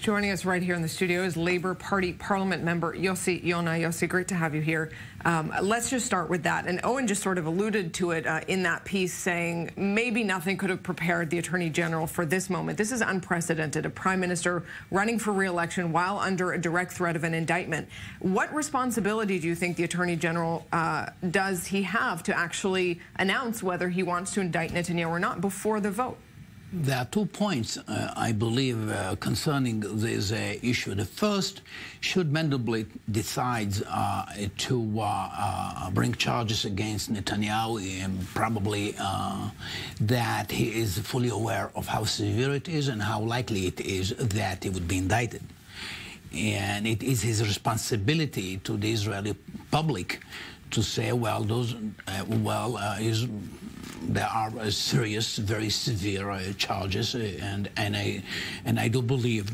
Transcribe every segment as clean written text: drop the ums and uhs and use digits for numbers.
Joining us right here in the studio is Labour Party Parliament member Yossi Yonah. Yossi, great to have you here. Let's just start with that. And Owen just sort of alluded to it in that piece, saying maybe nothing could have prepared the Attorney General for this moment. This is unprecedented, a Prime Minister running for re-election while under a direct threat of an indictment. What responsibility do you think the Attorney General does he have to actually announce whether he wants to indict Netanyahu or not before the vote? There are 2 points, I believe, concerning this issue. The first, should Mandelblit decides to bring charges against Netanyahu, and probably that he is fully aware of how severe it is and how likely it is that he would be indicted. And it is his responsibility to the Israeli public to say, well, there are serious, very severe charges, and I do believe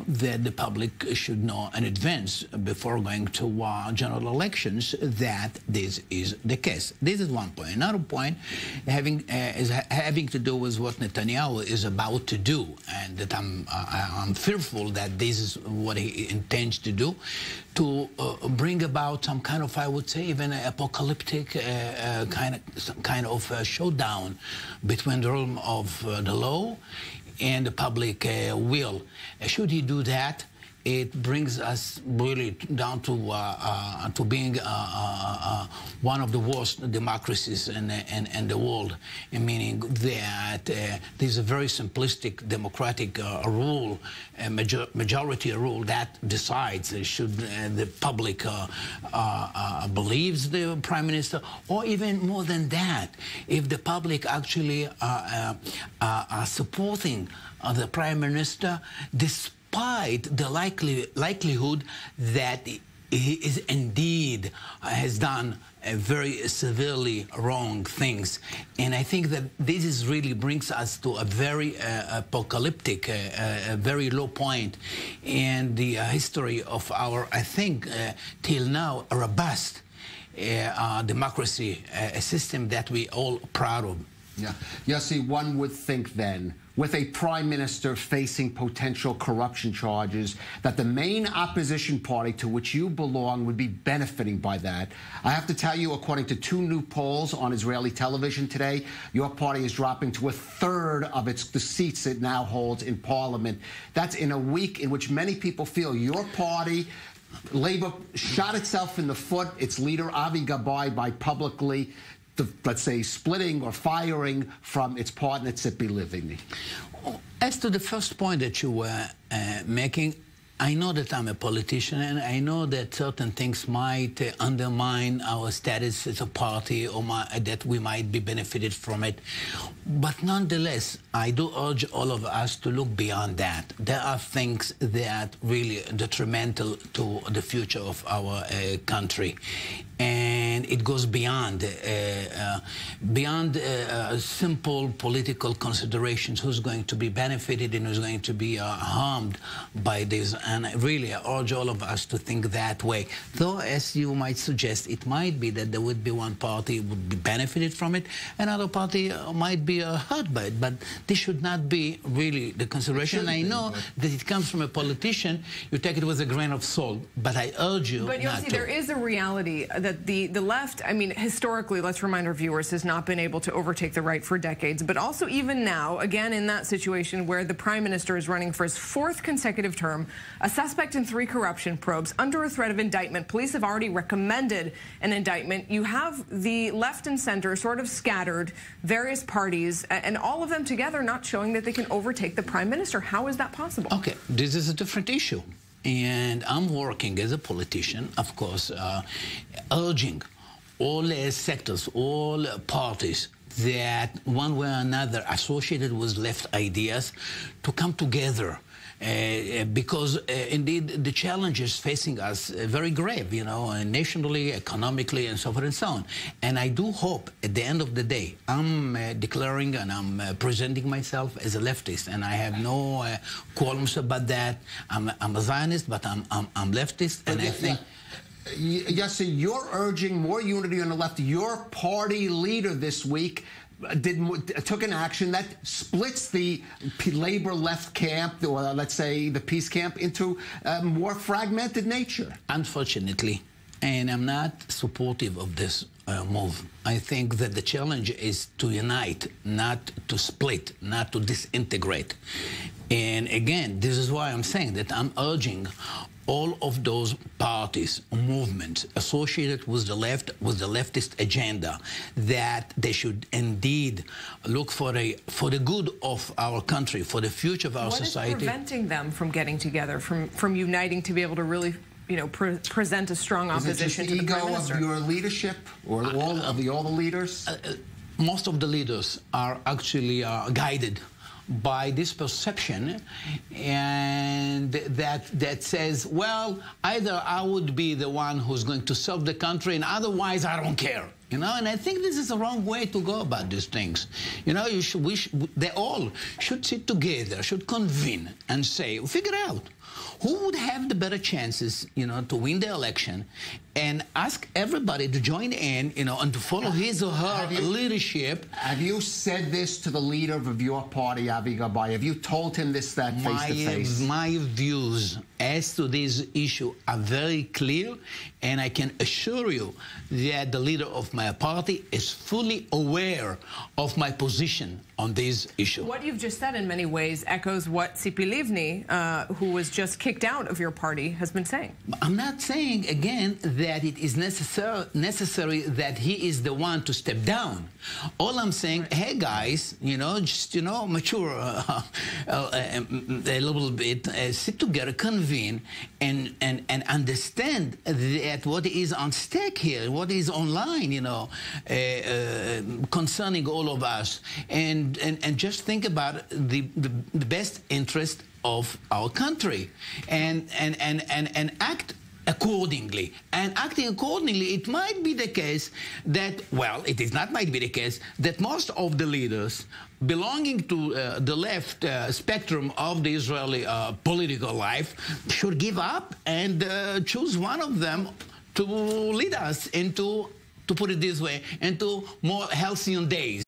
that the public should know in advance before going to general elections that this is the case. This is one point. Another point having to do with what Netanyahu is about to do, and that I'm fearful that this is what he intends to do, to bring about some kind of, I would say, even apocalyptic kind of showdown between the realm of the law and the public will. Should he do that, it brings us really down to being one of the worst democracies in the world, meaning that there's a very simplistic democratic rule, a majority rule that decides should the public believes the Prime Minister, or even more than that, if the public actually are supporting the Prime Minister, despite the likelihood that he is indeed has done very severely wrong things. And I think that this is really brings us to a very apocalyptic, very low point in the history of our, I think, till now, robust democracy, a system that we all proud of. Yeah. Yossi, one would think then, with a Prime Minister facing potential corruption charges, that the main opposition party to which you belong would be benefiting by that. I have to tell you, according to 2 new polls on Israeli television today, your party is dropping to 1/3 of the seats it now holds in Parliament. That's in a week in which many people feel your party, Labour, shot itself in the foot, its leader, Avichai, by publicly, let's say, splitting or firing from its partner, Tzipi Livni. As to the first point that you were making, I know that I'm a politician, and I know that certain things might undermine our status as a party, or that we might be benefited from it. But nonetheless, I do urge all of us to look beyond that. There are things that really detrimental to the future of our country. And it goes beyond simple political considerations, who's going to be benefited and who's going to be harmed by this. And I really urge all of us to think that way. Though, as you might suggest, it might be that there would be one party would be benefited from it, another party might be hurt by it. But this should not be really the consideration. I know that it comes from a politician. You take it with a grain of salt. But I urge you But not Yossi, to. there is a reality that the left, I mean, historically, let's remind our viewers, has not been able to overtake the right for decades. But also even now, again, in that situation where the Prime Minister is running for his 4th consecutive term, a suspect in 3 corruption probes, under a threat of indictment. Police have already recommended an indictment. You have the left and center sort of scattered, various parties, and all of them together not showing that they can overtake the Prime Minister. How is that possible? Okay, this is a different issue. And I'm working as a politician, of course, urging all sectors, all parties that one way or another associated with left ideas to come together. Because indeed the challenges facing us are very grave, you know, nationally, economically, and so forth and so on. And I do hope at the end of the day, I'm declaring and I'm presenting myself as a leftist, and I have no qualms about that. I'm a Zionist, but I'm leftist, and I think. Yossi, you're urging more unity on the left. Your party leader this week took an action that splits the labor left camp, or let's say the peace camp, into a more fragmented nature. Unfortunately, and I'm not supportive of this move. I think that the challenge is to unite, not to split, not to disintegrate. And again, this is why I'm saying that I'm urging all of those parties, movements associated with the left, with the leftist agenda, that they should indeed look for the good of our country, for the future of our society. What is preventing them from getting together, from uniting to be able to really, present a strong opposition to the Prime Minister? Is it just the ego of your leadership, or all the leaders? Most of the leaders are actually guided by this perception, and that says, well, either I would be the one who's going to serve the country, and otherwise I don't care. And I think this is the wrong way to go about these things. They all should sit together, should convene and say, figure out who would have the better chances, to win the election, and ask everybody to join in, and to follow his or her leadership. Have you said this to the leader of your party, Avichai? Have you told him this face-to-face? My views as to this issue are very clear, and I can assure you that the leader of my party is fully aware of my position on this issue. What you've just said in many ways echoes what Tzipi Livni, who was just kicked out of your party, has been saying. I'm not saying, again, that it is necessary that he is the one to step down. All I'm saying, hey guys, just mature a little bit, sit together, convene, and understand that what is on stake here, what is online, concerning all of us, and just think about the best interest of our country, and act accordingly. And acting accordingly, it might be the case that, well, it is not might be the case, that most of the leaders belonging to the left spectrum of the Israeli political life should give up and choose one of them to lead us into, to put it this way, into more halcyon days.